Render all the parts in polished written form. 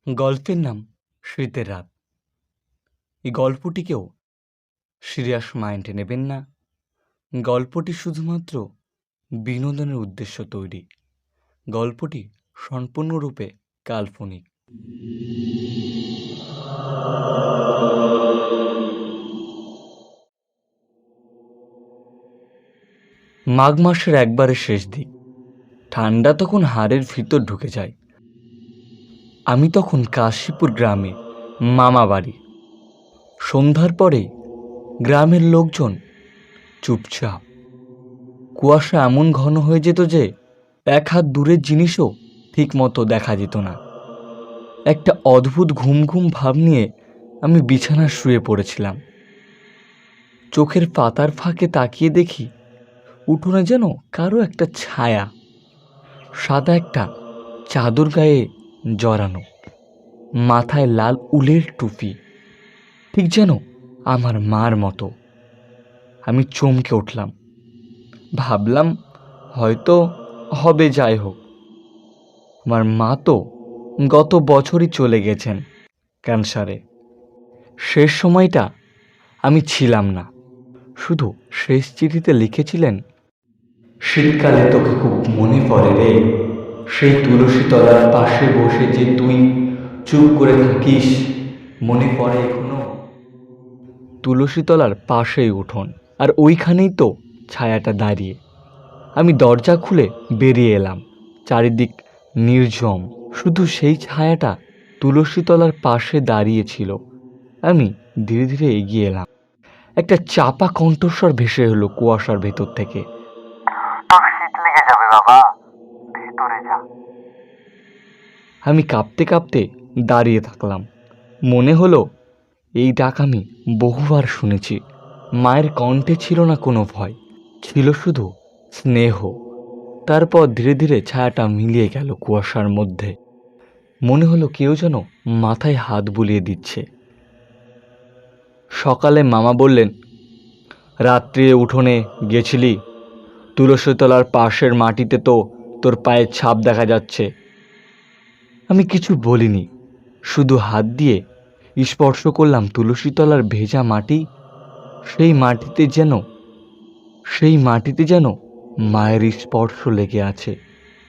গল্পের নাম শীতের রাত। এই গল্পটিকেও সিরিয়াস মাইন্ডে নেবেন না। গল্পটি শুধুমাত্র বিনোদনের উদ্দেশ্য তৈরি। গল্পটি সম্পূর্ণরূপে কাল্পনিক। মাঘ মাসের একবারে শেষ দিক, ঠান্ডা তখন হাড়ের ভিতর ঢুকে যায়। আমি তখন কাশীপুর গ্রামে, মামা বাড়ি। সন্ধ্যার পরে গ্রামের লোকজন চুপচাপ। কুয়াশা এমন ঘন হয়ে যেত যে এক হাত দূরের জিনিসও ঠিক মতো দেখা যেত না। একটা অদ্ভুত ঘুম ঘুম ভাব নিয়ে আমি বিছানায় শুয়ে পড়েছিলাম। চোখের পাতার ফাঁকে তাকিয়ে দেখি উঠোনে যেন কারো একটা ছায়া, সাদা একটা চাদর গায়ে জড়ানো, মাথায় লাল উলের টুপি, ঠিক যেন আমার মার মতো। আমি চমকে উঠলাম, ভাবলাম হয়তো হবে, যাই হোক। আমার মা তো গত বছরই চলে গেছেন ক্যান্সারে। শেষ সময়টা আমি ছিলাম না, শুধু শেষ চিঠিতে লিখেছিলেন, শীতকালে তোকে খুব মনে পড়ে রে, সেই তুলসী তলার পাশে বসে যে তুই চুপ করে থাকিস, মনে পড়ে এখনো। তুলসী তলার পাশেই উঠোন, আর ওইখানেই তো ছায়াটা দাঁড়িয়ে। আমি দরজা খুলে বেরিয়ে এলাম। চারিদিক নির্জন, শুধু সেই ছায়াটা তুলসী তলার পাশে দাঁড়িয়েছিল। আমি ধীরে ধীরে এগিয়ে এলাম। একটা চাপা কণ্ঠস্বর ভেসে এলো কুয়াশার ভেতর থেকে, তোর শীত লেগে যাবে বাবা, ভেতরে যা। আমি কাঁপতে কাঁপতে দাঁড়িয়ে থাকলাম। মনে হলো এই ডাক আমি বহুবার শুনেছি। মায়ের কণ্ঠে ছিল না কোনো ভয়, ছিল শুধু স্নেহ। তারপর ধীরে ধীরে ছায়াটা মিলিয়ে গেল কুয়াশার মধ্যে। মনে হলো কেউ যেন মাথায় হাত বুলিয়ে দিচ্ছে। সকালে মামা বললেন, রাত্রে উঠোনে গেছিলি? তুলসীতলার পাশের মাটিতে তো তোর পায়ের ছাপ দেখা যাচ্ছে। আমি কিছু বলিনি, শুধু হাত দিয়ে স্পর্শ করলাম তুলসীতলার ভেজা মাটি। সেই মাটিতে যেন মায়ের স্পর্শ লেগে আছে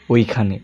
ওইখানে।